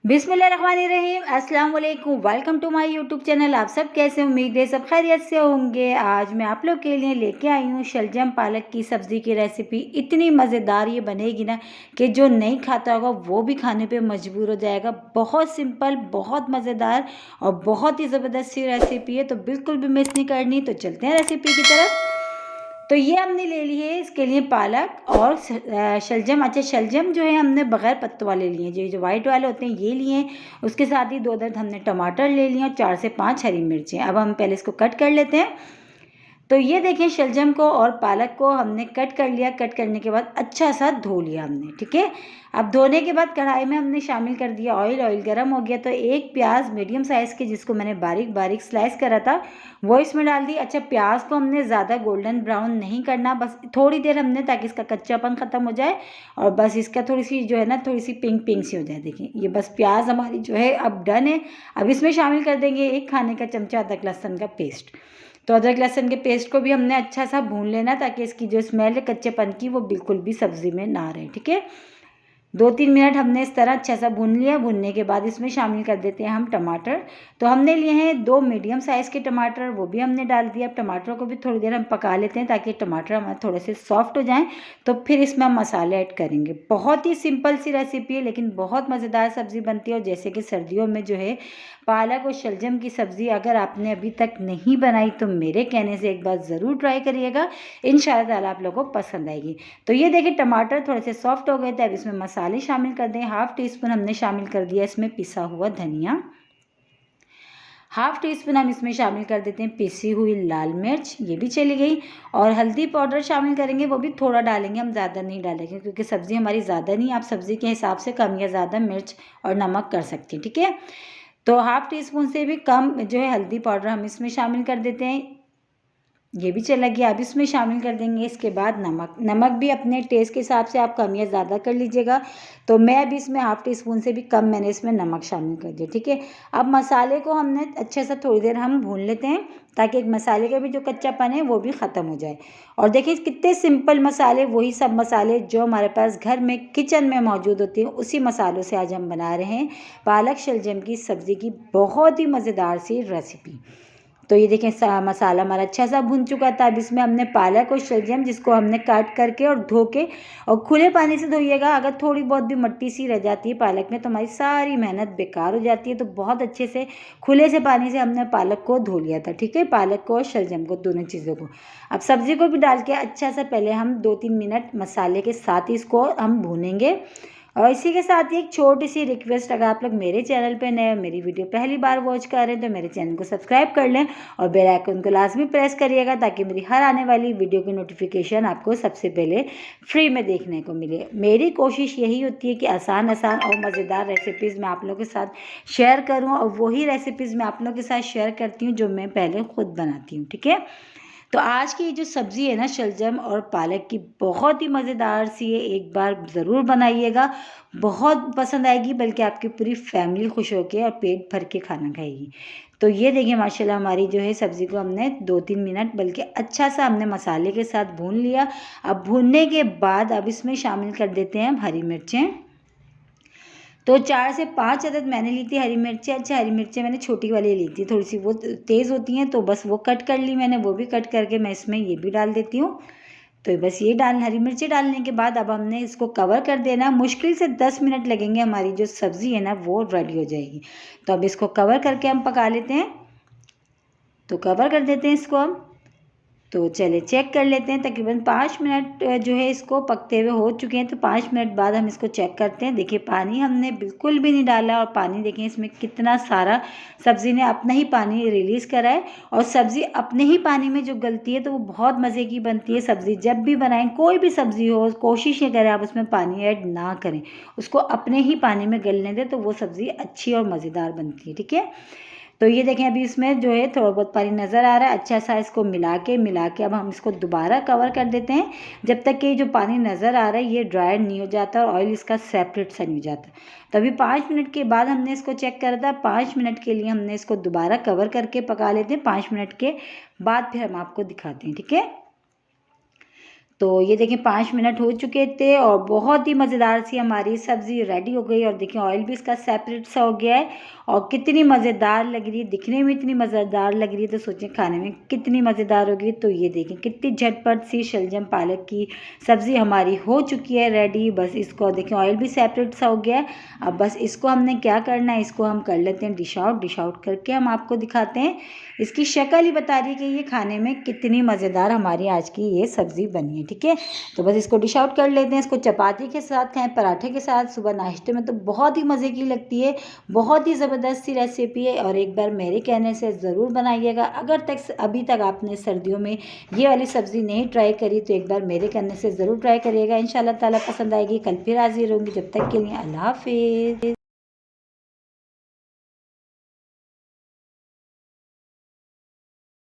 बिस्मिल्लाहिर्रहमानिर्रहीम, अस्सलाम वालेकुम। Welcome to my YouTube channel. आप सब कैसे, उम्मीद है सब खैरियत से होंगे। आज मैं आप लोग के लिए लेके आई हूँ शलजम पालक की सब्ज़ी की रेसिपी। इतनी मज़ेदार ये बनेगी ना कि जो नहीं खाता होगा वो भी खाने पे मजबूर हो जाएगा। बहुत सिंपल, बहुत मज़ेदार और बहुत ही ज़बरदस्त सी रेसिपी है, तो बिल्कुल भी मिस नहीं करनी। तो चलते हैं रेसिपी की तरफ। तो ये हमने ले ली है, इसके लिए पालक और शलजम। अच्छा, शलजम जो है हमने बग़ैर पत्तों वाले लिए, जो वाइट वाले होते हैं ये लिए। उसके साथ ही 2 दर्द हमने टमाटर ले लिए और 4 से 5 हरी मिर्चें। अब हम पहले इसको कट कर लेते हैं। तो ये देखें, शलजम को और पालक को हमने कट कर लिया। कट करने के बाद अच्छा सा धो लिया हमने, ठीक है। अब धोने के बाद कढ़ाई में हमने शामिल कर दिया ऑयल। ऑयल गर्म हो गया तो एक प्याज मीडियम साइज़ के, जिसको मैंने बारीक बारीक स्लाइस करा था, वो इसमें डाल दी। अच्छा, प्याज को हमने ज़्यादा गोल्डन ब्राउन नहीं करना, बस थोड़ी देर हमने, ताकि इसका कच्चापन ख़त्म हो जाए और बस इसका थोड़ी सी जो है ना, थोड़ी सी पिंक पिंक सी हो जाए। देखिए, ये बस प्याज हमारी जो है अब डन है। अब इसमें शामिल कर देंगे 1 खाने का चमचा अदरक लहसुन का पेस्ट। तो अदरक लहसुन के पेस्ट को भी हमने अच्छा सा भून लेना, ताकि इसकी जो स्मेल है कच्चेपन की वो बिल्कुल भी सब्ज़ी में ना रहे, ठीक है। 2-3 मिनट हमने इस तरह अच्छा सा भून लिया। भूनने के बाद इसमें शामिल कर देते हैं हम टमाटर। तो हमने लिए हैं 2 मीडियम साइज़ के टमाटर, वो भी हमने डाल दिया। अब टमाटरों को भी थोड़ी देर हम पका लेते हैं, ताकि टमाटर हमारे थोड़े से सॉफ्ट हो जाएं। तो फिर इसमें हम मसाले ऐड करेंगे। बहुत ही सिंपल सी रेसिपी है, लेकिन बहुत मज़ेदार सब्ज़ी बनती है। और जैसे कि सर्दियों में जो है पालक और शलजम की सब्ज़ी अगर आपने अभी तक नहीं बनाई तो मेरे कहने से एक बार ज़रूर ट्राई करिएगा। इंशाअल्लाह ताला आप लोगों को पसंद आएगी। तो ये देखिए, टमाटर थोड़े से सॉफ्ट हो गए थे। अब इसमें मसाले शामिल कर दें। 1/2 टीस्पून हमने शामिल कर दिया इसमें पिसा हुआ धनिया। 1/2 टीस्पून हम इसमें शामिल कर देते हैं पिसी हुई लाल मिर्च, ये भी चली गई। और हल्दी पाउडर शामिल करेंगे, वो भी थोड़ा डालेंगे, हम ज़्यादा नहीं डालेंगे, क्योंकि सब्ज़ी हमारी ज़्यादा नहीं, आप सब्ज़ी के हिसाब से कम या ज़्यादा मिर्च और नमक कर सकती हैं, ठीक है। तो 1/2 टीस्पून से भी कम जो है हल्दी पाउडर हम इसमें शामिल कर देते हैं, ये भी चला गया। अब इसमें शामिल कर देंगे इसके बाद नमक। नमक भी अपने टेस्ट के हिसाब से आप कम या ज़्यादा कर लीजिएगा। तो मैं अभी इसमें 1/2 टीस्पून से भी कम मैंने इसमें नमक शामिल कर दिया, ठीक है। अब मसाले को हमने अच्छे से थोड़ी देर हम भून लेते हैं, ताकि एक मसाले का भी जो कच्चापन है वो भी ख़त्म हो जाए। और देखिए कितने सिंपल मसाले, वही सब मसाले जो हमारे पास घर में किचन में मौजूद होते हैं, उसी मसालों से आज हम बना रहे हैं पालक शलजम की सब्ज़ी की बहुत ही मज़ेदार सी रेसिपी। तो ये देखें, मसाला हमारा अच्छा सा भुन चुका था। अब इसमें हमने पालक और शलजम, जिसको हमने काट करके और धो के, और खुले पानी से धोइएगा। अगर थोड़ी बहुत भी मट्टी सी रह जाती है पालक में तो हमारी सारी मेहनत बेकार हो जाती है। तो बहुत अच्छे से खुले से पानी से हमने पालक को धो लिया था, ठीक है, पालक को और शलजम को, दोनों चीज़ों को। अब सब्ज़ी को भी डाल के अच्छा सा पहले हम 2-3 मिनट मसाले के साथ ही इसको हम भूनेंगे। और इसी के साथ ही एक छोटी सी रिक्वेस्ट, अगर आप लोग मेरे चैनल पे नए, मेरी वीडियो पहली बार वॉच कर रहे हैं, तो मेरे चैनल को सब्सक्राइब कर लें और बेल आइकन को लाजमी प्रेस करिएगा, ताकि मेरी हर आने वाली वीडियो की नोटिफिकेशन आपको सबसे पहले फ्री में देखने को मिले। मेरी कोशिश यही होती है कि आसान आसान और मज़ेदार रेसिपीज़ मैं आप लोगों के साथ शेयर करूँ, और वही रेसिपीज़ मैं आप लोगों के साथ शेयर करती हूँ जो मैं पहले ख़ुद बनाती हूँ, ठीक है। तो आज की जो सब्ज़ी है ना, शलजम और पालक की, बहुत ही मज़ेदार सी है। एक बार ज़रूर बनाइएगा, बहुत पसंद आएगी, बल्कि आपकी पूरी फैमिली खुश होकर और पेट भर के खाना खाएगी। तो ये देखिए, माशाल्लाह हमारी जो है सब्ज़ी को हमने 2-3 मिनट बल्कि अच्छा सा हमने मसाले के साथ भून लिया। अब भूनने के बाद अब इसमें शामिल कर देते हैं हम हरी मिर्चें। तो 4 से 5 अदद मैंने ली थी हरी मिर्चें। अच्छा, हरी मिर्चें मैंने छोटी वाली ली थी, थोड़ी सी वो तेज़ होती हैं, तो बस वो कट कर ली मैंने। वो भी कट करके मैं इसमें ये भी डाल देती हूँ। तो बस ये हरी मिर्ची डालने के बाद अब हमने इसको कवर कर देना। मुश्किल से 10 मिनट लगेंगे, हमारी जो सब्ज़ी है ना वो रेडी हो जाएगी। तो अब इसको कवर करके हम पका लेते हैं। तो कवर कर देते हैं इसको हम। तो चले चेक कर लेते हैं, तकरीबन 5 मिनट जो है इसको पकते हुए हो चुके हैं। तो 5 मिनट बाद हम इसको चेक करते हैं। देखिए, पानी हमने बिल्कुल भी नहीं डाला, और पानी देखें इसमें कितना सारा सब्ज़ी ने अपना ही पानी रिलीज़ करा है। और सब्ज़ी अपने ही पानी में जो गलती है तो वो बहुत मज़े की बनती है सब्ज़ी। जब भी बनाएं कोई भी सब्ज़ी हो, कोशिश ये करें आप उसमें पानी ऐड ना करें, उसको अपने ही पानी में गलने दें, तो वो सब्ज़ी अच्छी और मज़ेदार बनती है, ठीक है। तो ये देखें, अभी इसमें जो है थोड़ा बहुत पानी नज़र आ रहा है। अच्छा सा इसको मिला के अब हम इसको दोबारा कवर कर देते हैं, जब तक कि जो पानी नज़र आ रहा है ये ड्राई नहीं हो जाता और ऑयल इसका सेपरेट सा नहीं हो जाता। तो अभी 5 मिनट के बाद हमने इसको चेक करा था। 5 मिनट के लिए हमने इसको दोबारा कवर करके पका लेते हैं। 5 मिनट के बाद फिर हम आपको दिखाते हैं, ठीक है। तो ये देखिए 5 मिनट हो चुके थे और बहुत ही मज़ेदार सी हमारी सब्ज़ी रेडी हो गई। और देखिए ऑयल भी इसका सेपरेट सा हो गया है और कितनी मज़ेदार लग रही है, दिखने में इतनी मज़ेदार लग रही है तो सोचें खाने में कितनी मज़ेदार होगी। तो ये देखें कितनी झटपट सी शलजम पालक की सब्ज़ी हमारी हो चुकी है रेडी। बस इसको देखें ऑयल भी सेपरेट सा हो गया है। अब बस इसको हमने क्या करना है, इसको हम कर लेते हैं डिश आउट करके हम आपको दिखाते हैं। इसकी शक्ल ही बता रही है कि ये खाने में कितनी मज़ेदार हमारी आज की ये सब्ज़ी बनी है। ठीक है, तो बस इसको डिश आउट कर लेते हैं। इसको चपाती के साथ खाएं, पराठे के साथ, सुबह नाश्ते में तो बहुत ही मज़े की लगती है। बहुत ही ज़बरदस्त सी रेसिपी है और एक बार मेरे कहने से ज़रूर बनाइएगा। अगर अभी तक आपने सर्दियों में ये वाली सब्ज़ी नहीं ट्राई करी तो एक बार मेरे कहने से ज़रूर ट्राई करिएगा। इंशाल्लाह ताला पसंद आएगी। कल फिर हाजिर होंगी, जब तक के लिए अल्लाह हाफिज़।